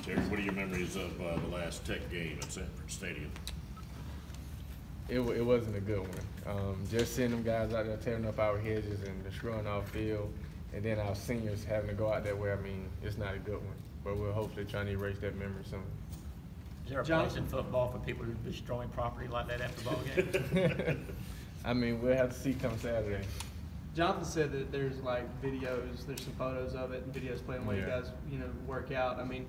Terry, what are your memories of the last Tech game at Sanford Stadium? It wasn't a good one. Just seeing them guys out there tearing up our hedges and destroying our field, and then our seniors having to go out that way, I mean, it's not a good one. But we're hopefully trying to erase that memory soon. Is there a place in football for people who are destroying property like that after ball game? I mean, we'll have to see come Saturday. Jonathan said that there's like videos, there's some photos of it and videos playing while you guys, work out. I mean,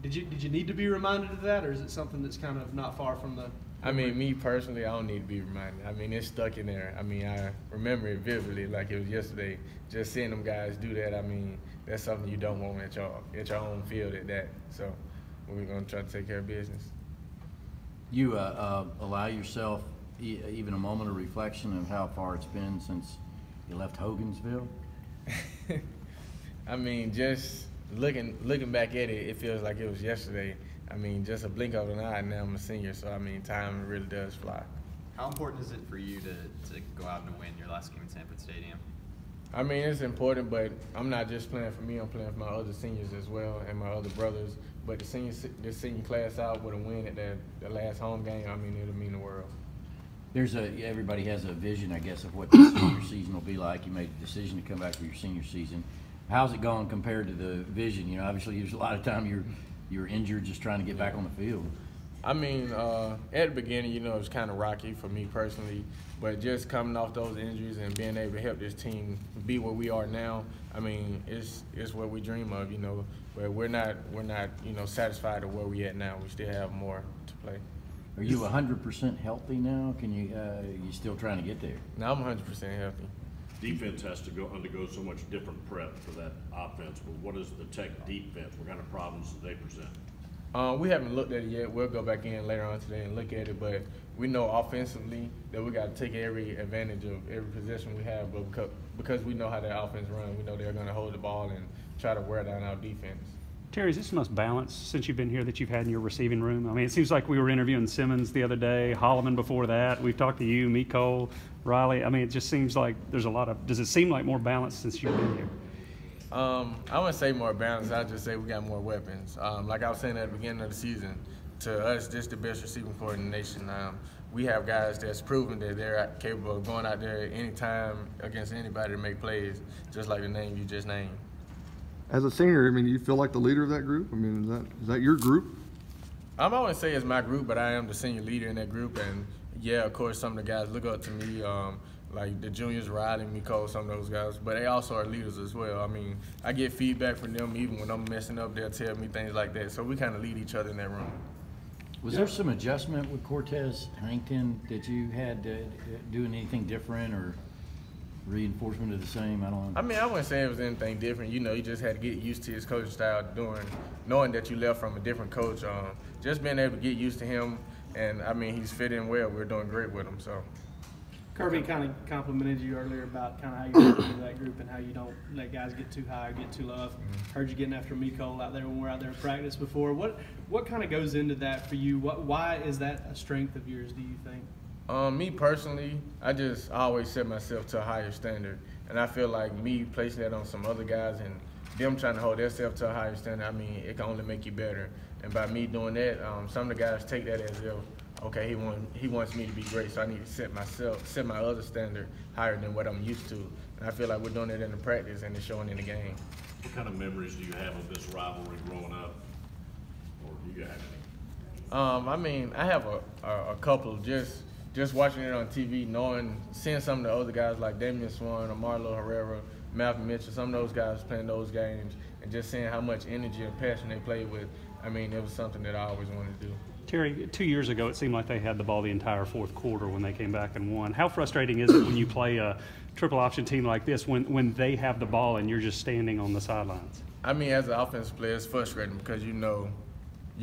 did you need to be reminded of that, or is it something that's kind of not far from the? I mean, me personally, I don't need to be reminded. I mean, it's stuck in there. I mean, I remember it vividly like it was yesterday. Just seeing them guys do that, I mean, that's something you don't want at your own field at that. So we're going to try to take care of business. You allow yourself even a moment of reflection of how far it's been since you left Hogansville? I mean, just looking back at it, it feels like it was yesterday. I mean, just a blink of an eye, and now I'm a senior, so I mean, time really does fly. How important is it for you to go out and win your last game at Sanford Stadium? I mean, it's important, but I'm not just playing for me. I'm playing for my other seniors as well and my other brothers. But this senior class out with a win at the last home game, I mean, it'll mean the world. Everybody has a vision, I guess, of what the senior season will be like. You made the decision to come back for your senior season. How's it going compared to the vision? You know, obviously, there's a lot of time you're injured just trying to get back on the field. I mean, at the beginning, it was kind of rocky for me personally, but just coming off those injuries and being able to help this team be where we are now, I mean, it's what we dream of, but we're not satisfied with where we at now. We still have more to play. Are you 100% healthy now? Can you still trying to get there? No, I'm 100% healthy. Defense has to undergo so much different prep for that offense, but what is the Tech defense? What kind of problems do they present? We haven't looked at it yet. We'll go back in later on today and look at it, but we know offensively that we got to take every advantage of every possession we have, but because we know how that offense runs, we know they're going to hold the ball and try to wear down our defense. Terry, is this the most balanced since you've been here that you've had in your receiving room? I mean, it seems like we were interviewing Simmons the other day, Holloman before that. We've talked to you, Miko, Riley. I mean, it just seems like there's a lot of – does it seem like more balanced since you've been here? I wouldn't say more balanced. I'd just say we got more weapons. Like I was saying at the beginning of the season, to us, this is the best receiving corps in the nation. We have guys that's proven that they're capable of going out there anytime against anybody to make plays, just like the name you just named. As a senior, I mean, do you feel like the leader of that group? I mean, is that your group? I wouldn't say it's my group, but I am the senior leader in that group. And, yeah, of course, some of the guys look up to me, like the juniors, Riley, Miko, some of those guys. But they also are leaders as well. I mean, I get feedback from them. Even when I'm messing up, they'll tell me things like that. So we kind of lead each other in that room. Was there some adjustment with Cortez Huntington that you had doing anything different or reinforcement of the same? I don't know. I mean, I wouldn't say it was anything different. You just had to get used to his coaching style, knowing that you left from a different coach. Just being able to get used to him, and I mean, he's fit in well. We're doing great with him. So. Kirby kind of complimented you earlier about kind of how you get into that group and how you don't let guys get too high or get too low. Heard you getting after Miko out there when we're out there in practice before. What kind of goes into that for you? Why is that a strength of yours, do you think? Me personally, I always set myself to a higher standard. And I feel like me placing that on some other guys and them trying to hold themselves to a higher standard, I mean, it can only make you better. And by me doing that, some of the guys take that as if, okay, he wants me to be great, so I need to set my other standard higher than what I'm used to. And I feel like we're doing it in the practice and it's showing in the game. What kind of memories do you have of this rivalry growing up? Or do you have any? I mean, I have a couple just watching it on TV, seeing some of the other guys like Damian Swan or Marlo Herrera, Malcolm Mitchell, some of those guys playing those games, and just seeing how much energy and passion they played with. I mean, it was something that I always wanted to do. Terry, 2 years ago, it seemed like they had the ball the entire fourth quarter when they came back and won. How frustrating is it when you play a triple option team like this when they have the ball and you're just standing on the sidelines? I mean, as an offensive player, it's frustrating because you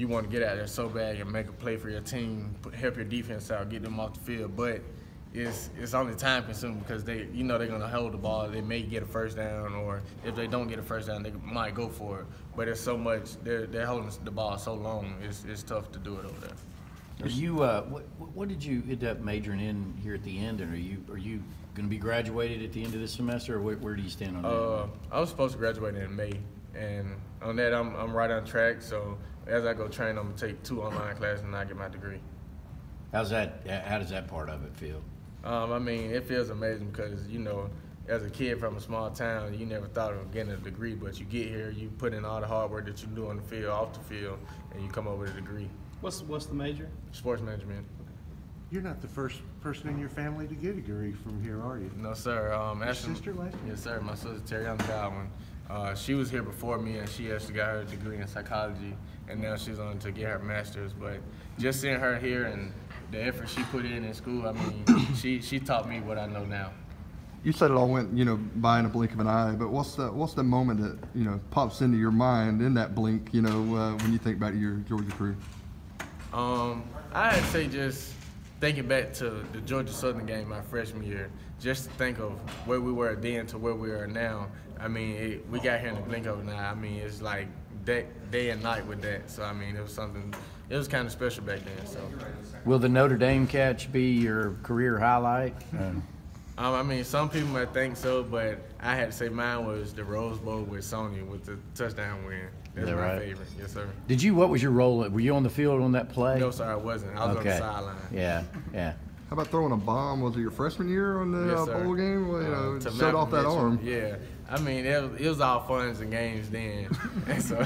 want to get out there so bad and make a play for your team, help your defense out, get them off the field. But it's only time consuming because they're going to hold the ball. They may get a first down, or if they don't get a first down, they might go for it. But it's so much they're holding the ball so long. It's tough to do it over there. Are you what did you end up majoring in here at the end? And are you going to be graduated at the end of this semester, or where do you stand on that? I was supposed to graduate in May, And on that, I'm right on track. So as I go train, I'm gonna take 2 online classes and I get my degree. How does that part of it feel? I mean, it feels amazing because, you know, as a kid from a small town, you never thought of getting a degree, but you get here, you put in all the hard work that you do on the field, off the field, and you come up with a degree. What's the major? Sports management. You're not the first person in your family to get a degree from here, are you? No, sir. Actually, sister last year? Yes, sir. My sister, Terriana Godwin. She was here before me, and she actually got her degree in psychology, and now she's on to get her master's. But just seeing her here and the effort she put in school, I mean, she taught me what I know now. You said it all went, you know, by in a blink of an eye, but what's the moment that, you know, pops into your mind in that blink, you know, when you think back to your Georgia career? I'd say just thinking back to the Georgia Southern game my freshman year, just to think of where we were then to where we are now. I mean, we got here in the blink of an eye. I mean, it's like day and night with that. So, I mean, it was kind of special back then. So, Will the Notre Dame catch be your career highlight? I mean, some people might think so, but I had to say mine was the Rose Bowl with Sony with the touchdown win. That's that my right? favorite. Yes, sir. What was your role? Were you on the field on that play? No, sir, I wasn't. I was on the sideline. Yeah. How about throwing a bomb? Was it your freshman year on the Yes, sir. bowl game? Well, you know, To set off that Malcolm arm. Mitchell. Yeah. I mean, it was all fun and games then. And so,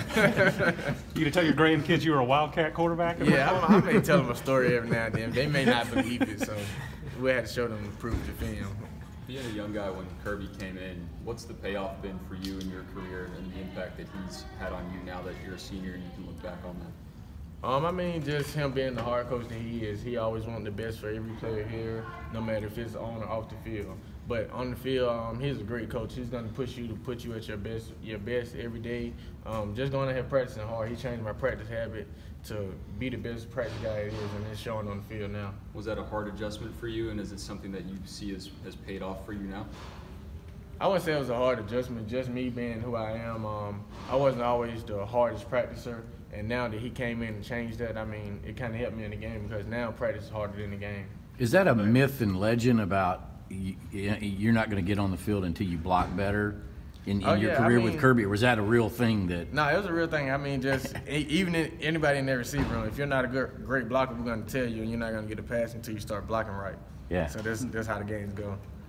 You gonna tell your grandkids you were a Wildcat quarterback? yeah, I may tell them a story every now and then. They may not believe it, so we had to show them the proof to film. Being a young guy when Kirby came in, what's the payoff been for you in your career and the impact that he's had on you now that you're a senior and you can look back on that? I mean, just him being the hard coach that he is. He always wanted the best for every player here, no matter if it's on or off the field. But on the field, he's a great coach. He's going to put you at your best every day. Just going ahead practicing hard. He changed my practice habit to be the best practice guy it is, and it's showing on the field now. Was that a hard adjustment for you, and is it something that you see has paid off for you now? I wouldn't say it was a hard adjustment, just me being who I am. I wasn't always the hardest practicer, and now that he came in and changed that, I mean, it kind of helped me in the game because now practice is harder than the game. Is that a myth and legend about you're not going to get on the field until you block better in your career with Kirby? Or was that a real thing that? No, it was a real thing. I mean, just even anybody in their receiver room, if you're not a great blocker, we're going to tell you, and you're not going to get a pass until you start blocking right. Yeah. So that's how the games go.